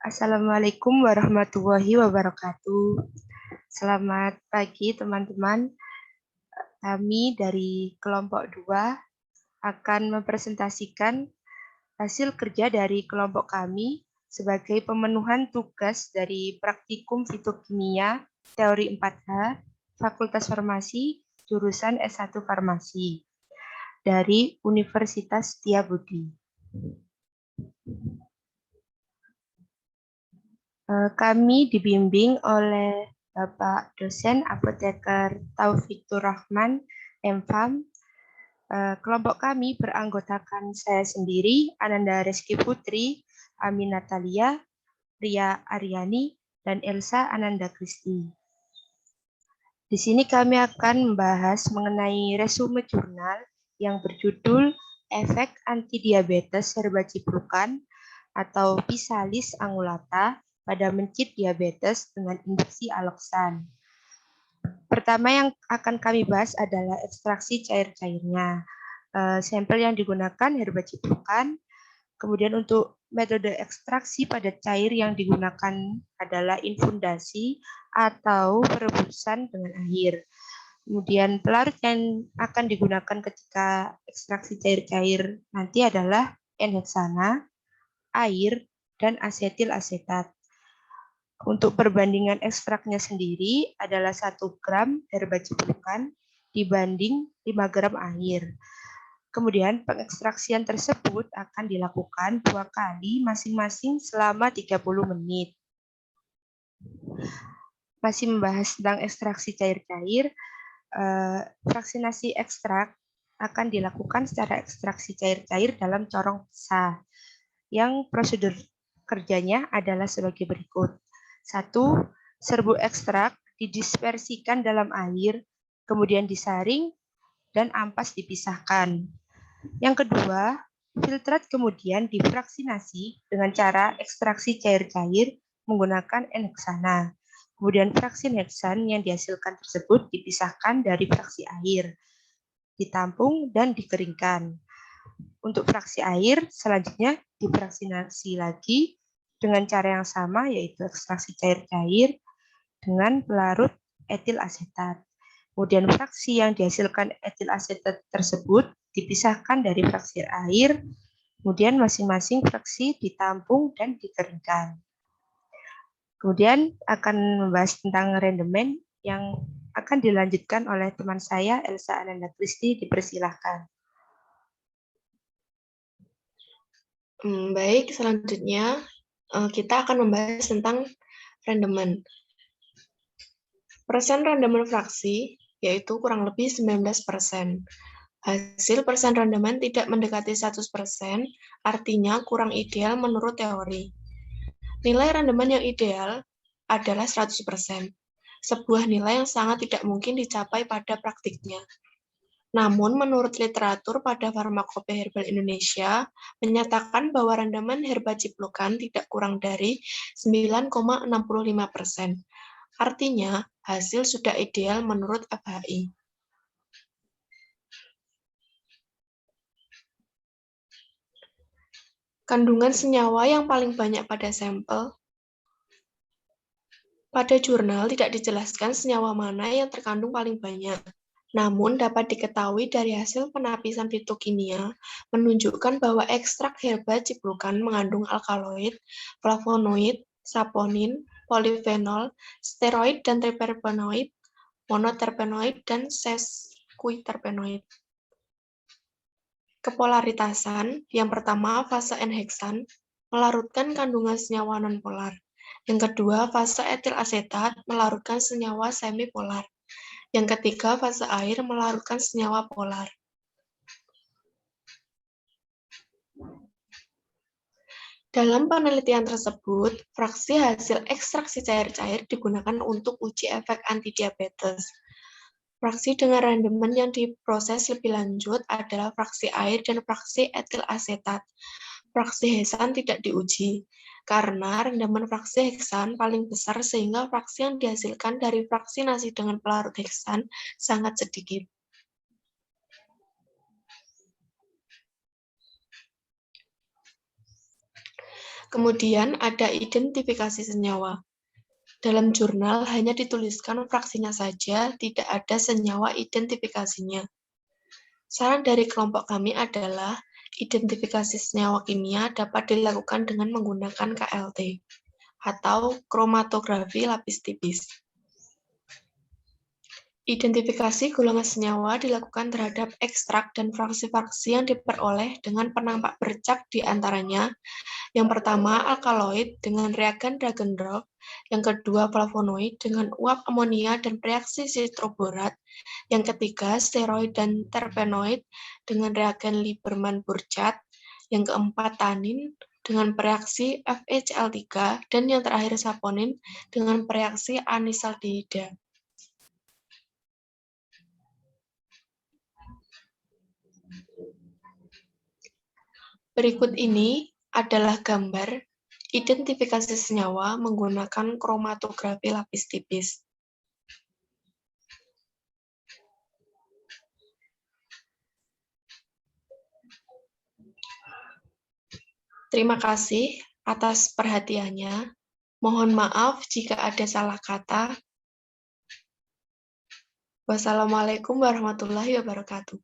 Assalamualaikum warahmatullahi wabarakatuh. Selamat pagi teman-teman. Kami dari kelompok 2 akan mempresentasikan hasil kerja dari kelompok kami sebagai pemenuhan tugas dari praktikum fitokimia teori 4H Fakultas Farmasi jurusan S1 Farmasi dari Universitas Setiabudi. Kami dibimbing oleh Bapak Dosen Apoteker Taufikur Rahman, MFAM. Kelompok kami beranggotakan saya sendiri, Ananda Reski Putri, Amin Natalia, Ria Aryani, dan Elsa Ananda Kristi. Di sini kami akan membahas mengenai resume jurnal yang berjudul Efek Antidiabetes Herbaciplukan atau Pisalis angulata pada mencit diabetes dengan induksi aloksan. Pertama yang akan kami bahas adalah ekstraksi cair-cairnya. Sampel yang digunakan herbaciplukan. Kemudian untuk metode ekstraksi pada cair yang digunakan adalah infundasi atau perebusan dengan air. Kemudian pelarut yang akan digunakan ketika ekstraksi cair-cair nanti adalah N-heksana, air, dan asetil asetat. Untuk perbandingan ekstraknya sendiri adalah 1 gram herbaciplukan dibanding 5 gram air. Kemudian pengekstraksian tersebut akan dilakukan 2 kali masing-masing selama 30 menit. Masih membahas tentang ekstraksi cair-cair, fraksinasi ekstrak akan dilakukan secara ekstraksi cair-cair dalam corong pisah. Yang prosedur kerjanya adalah sebagai berikut. 1. Serbuk ekstrak didispersikan dalam air, kemudian disaring, dan ampas dipisahkan. Yang kedua, filtrat kemudian difraksinasi dengan cara ekstraksi cair-cair menggunakan N-heksana. Kemudian fraksin heksan yang dihasilkan tersebut dipisahkan dari fraksi air, ditampung, dan dikeringkan. Untuk fraksi air, selanjutnya difraksinasi lagi dengan cara yang sama, yaitu ekstraksi cair-cair dengan pelarut etil asetat. Kemudian fraksi yang dihasilkan etil asetat tersebut dipisahkan dari fraksi air, kemudian masing-masing fraksi ditampung dan dikeringkan. Kemudian akan membahas tentang rendemen yang akan dilanjutkan oleh teman saya, Elsa Ananda Kristi, dipersilahkan. Baik, selanjutnya kita akan membahas tentang rendemen. Persen rendemen fraksi yaitu kurang lebih 19%. Hasil persen rendemen tidak mendekati 100%, artinya kurang ideal menurut teori. Nilai rendemen yang ideal adalah 100%, sebuah nilai yang sangat tidak mungkin dicapai pada praktiknya. Namun, menurut literatur pada Farmakope Herbal Indonesia, menyatakan bahwa rendemen herbaciplukan tidak kurang dari 9,65%. Artinya, hasil sudah ideal menurut FHI. Kandungan senyawa yang paling banyak pada sampel. Pada jurnal tidak dijelaskan senyawa mana yang terkandung paling banyak. Namun dapat diketahui dari hasil penapisan fitokimia menunjukkan bahwa ekstrak herbaciplukan mengandung alkaloid, flavonoid, saponin, polifenol, steroid dan terpenoid, monoterpenoid dan sesquiterpenoid. Kepolaritasan, yang pertama fase N-heksan, melarutkan kandungan senyawa nonpolar. Yang kedua, fase etil asetat melarutkan senyawa semipolar. Yang ketiga, fase air melarutkan senyawa polar. Dalam penelitian tersebut, fraksi hasil ekstraksi cair-cair digunakan untuk uji efek antidiabetes. Fraksi dengan rendemen yang diproses lebih lanjut adalah fraksi air dan fraksi etil asetat. Fraksi heksan tidak diuji, karena rendemen fraksi heksan paling besar sehingga fraksi yang dihasilkan dari fraksinasi dengan pelarut heksan sangat sedikit. Kemudian ada identifikasi senyawa. Dalam jurnal hanya dituliskan fraksinya saja, tidak ada senyawa identifikasinya. Saran dari kelompok kami adalah identifikasi senyawa kimia dapat dilakukan dengan menggunakan KLT atau kromatografi lapis tipis. Identifikasi golongan senyawa dilakukan terhadap ekstrak dan fraksi-fraksi yang diperoleh dengan penampak bercak di antaranya. Yang pertama, alkaloid dengan reagen Dagendorf. Yang kedua, flavonoid dengan uap amonia dan reaksi sitroborat. Yang ketiga, steroid dan terpenoid dengan reagen Lieberman-Burchardt. Yang keempat, tanin dengan bereaksi FeCl3. Dan yang terakhir, saponin dengan bereaksi anisaldehida. Berikut ini adalah gambar identifikasi senyawa menggunakan kromatografi lapis tipis. Terima kasih atas perhatiannya. Mohon maaf jika ada salah kata. Wassalamualaikum warahmatullahi wabarakatuh.